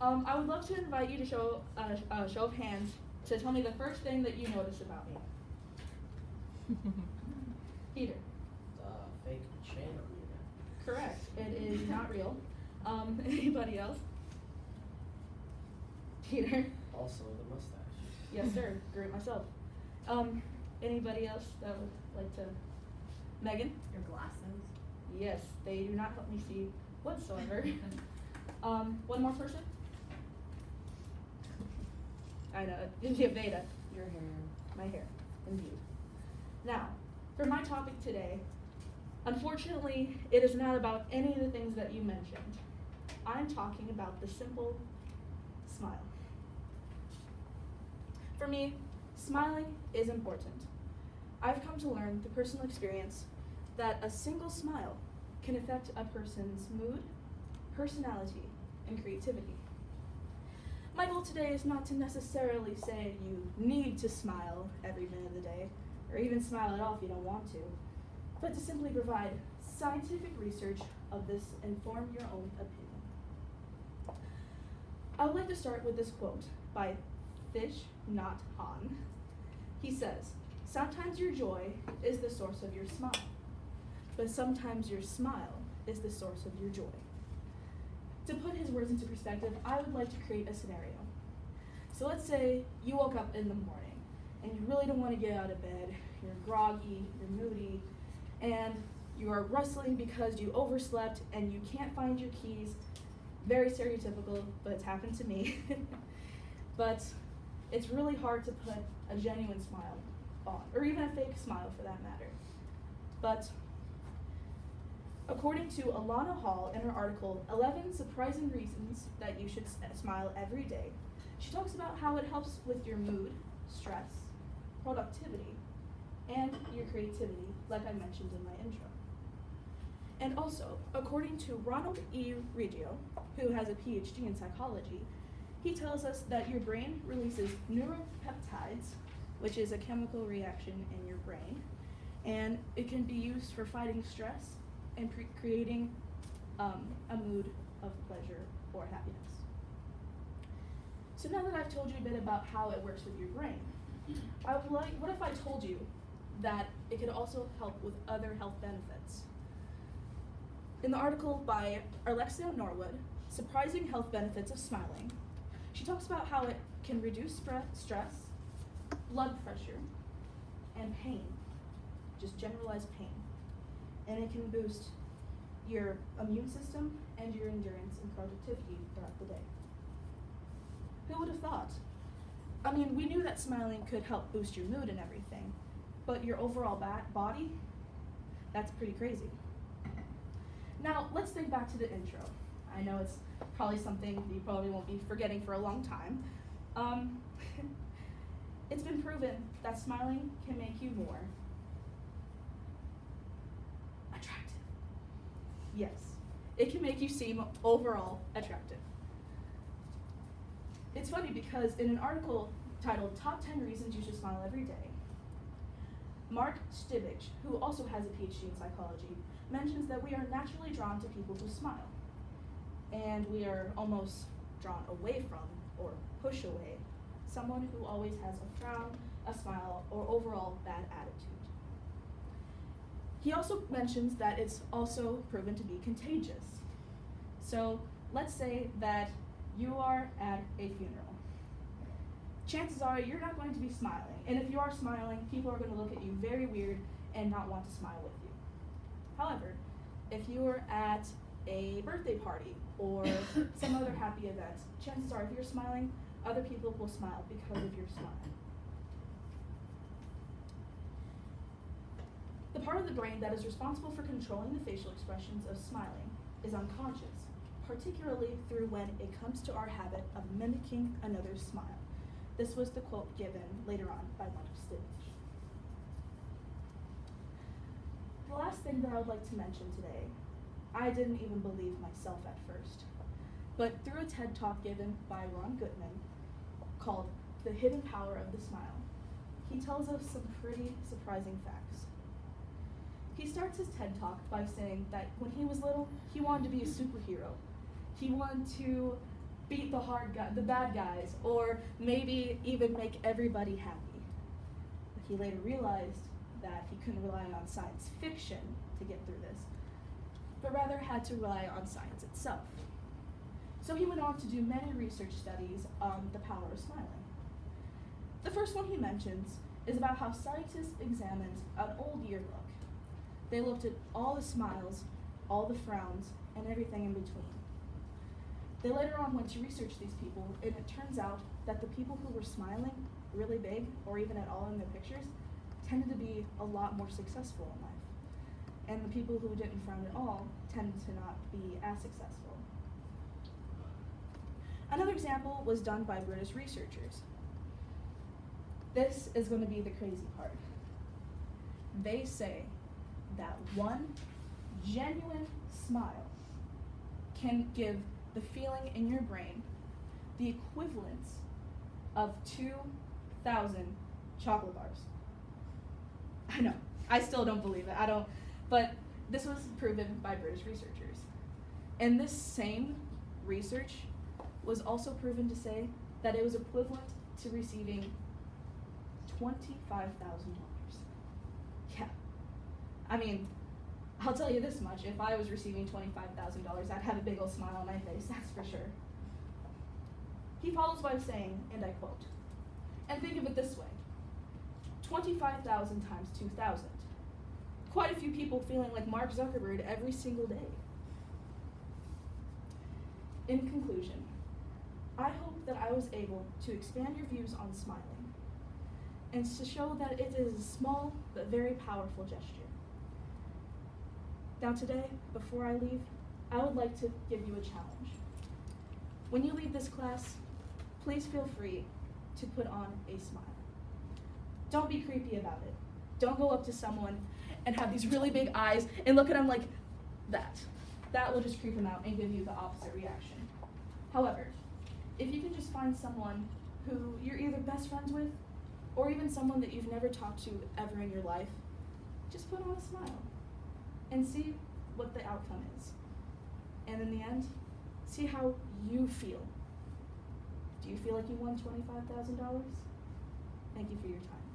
I would love to invite you to show a show of hands to tell me the first thing that you notice about me. Peter. Fake chin on your neck. Correct. It is not real. Anybody else? Peter. Also the mustache. Yes, sir. Grew it myself. Anybody else that would like to? Megan? Your glasses. Yes, they do not help me see whatsoever. One more person? I know, India Veda. Your hair. My hair, indeed. Now, for my topic today, unfortunately, it is not about any of the things that you mentioned. I'm talking about the simple smile. For me, smiling is important. I've come to learn through personal experience that a single smile can affect a person's mood, personality, and creativity. My goal today is not to necessarily say you need to smile every minute of the day, or even smile at all if you don't want to, but to simply provide scientific research of this and form your own opinion. I would like to start with this quote by Thich Nhat Hanh. He says, "Sometimes your joy is the source of your smile, but sometimes your smile is the source of your joy." To put his words into perspective, I would like to create a scenario. So let's say you woke up in the morning and you really don't want to get out of bed, you're groggy, you're moody, and you are rustling because you overslept and you can't find your keys. Very stereotypical, but it's happened to me. But it's really hard to put a genuine smile on, or even a fake smile for that matter. But according to Alana Hall in her article, 11 Surprising Reasons That You Should Smile Every Day, she talks about how it helps with your mood, stress, productivity, and your creativity, like I mentioned in my intro. And also, according to Ronald E. Riggio, who has a PhD in psychology, he tells us that your brain releases neuropeptides, which is a chemical reaction in your brain, and it can be used for fighting stress and creating a mood of pleasure or happiness. So now that I've told you a bit about how it works with your brain, what if I told you that it could also help with other health benefits? In the article by Alexia Norwood, Surprising Health Benefits of Smiling, she talks about how it can reduce stress, blood pressure, and pain, just generalized pain. And it can boost your immune system and your endurance and productivity throughout the day. Who would have thought? I mean, we knew that smiling could help boost your mood and everything, but your overall body, that's pretty crazy. Now, let's think back to the intro. I know it's probably something you probably won't be forgetting for a long time. It's been proven that smiling can make you more attractive. Yes, it can make you seem overall attractive. It's funny because in an article titled Top 10 Reasons You Should Smile Every Day, Mark Stibich, who also has a PhD in psychology, mentions that we are naturally drawn to people who smile. And we are almost drawn away from, or push away, someone who always has a frown, a smile, or overall bad attitude. He also mentions that it's also proven to be contagious. So let's say that you are at a funeral. Chances are you're not going to be smiling, and if you are smiling, people are going to look at you very weird and not want to smile with you. However, if you are at a birthday party or some other happy event, chances are if you're smiling, other people will smile because of your smile. The part of the brain that is responsible for controlling the facial expressions of smiling is unconscious, particularly through when it comes to our habit of mimicking another's smile. This was the quote given later on by Mark Stibich. The last thing that I would like to mention today, I didn't even believe myself at first, but through a TED Talk given by Ron Gutman called The Hidden Power of the Smile, he tells us some pretty surprising facts. He starts his TED Talk by saying that when he was little, he wanted to be a superhero. He wanted to beat the bad guys, or maybe even make everybody happy. But he later realized that he couldn't rely on science fiction to get through this, but rather had to rely on science itself. So he went on to do many research studies on the power of smiling. The first one he mentions is about how scientists examined an old yearbook. They looked at all the smiles, all the frowns, and everything in between. They later on went to research these people, and it turns out that the people who were smiling really big, or even at all in their pictures, tended to be a lot more successful in life. And the people who didn't frown at all tended to not be as successful. Another example was done by British researchers. This is going to be the crazy part. They say that one genuine smile can give the feeling in your brain the equivalent of 2,000 chocolate bars. I know, I still don't believe it, but this was proven by British researchers. And this same research was also proven to say that it was equivalent to receiving $25,000. Yeah, I mean, I'll tell you this much, if I was receiving $25,000, I'd have a big old smile on my face, that's for sure. He follows by saying, and I quote, "And think of it this way, 25,000 times 2,000. Quite a few people feeling like Mark Zuckerberg every single day." In conclusion, I hope that I was able to expand your views on smiling and to show that it is a small but very powerful gesture. Now today, before I leave, I would like to give you a challenge. When you leave this class, please feel free to put on a smile. Don't be creepy about it. Don't go up to someone and have these really big eyes and look at them like that. That will just creep them out and give you the opposite reaction. However, if you can just find someone who you're either best friends with or even someone that you've never talked to ever in your life, just put on a smile and see what the outcome is. And in the end, see how you feel. Do you feel like you won $25,000? Thank you for your time.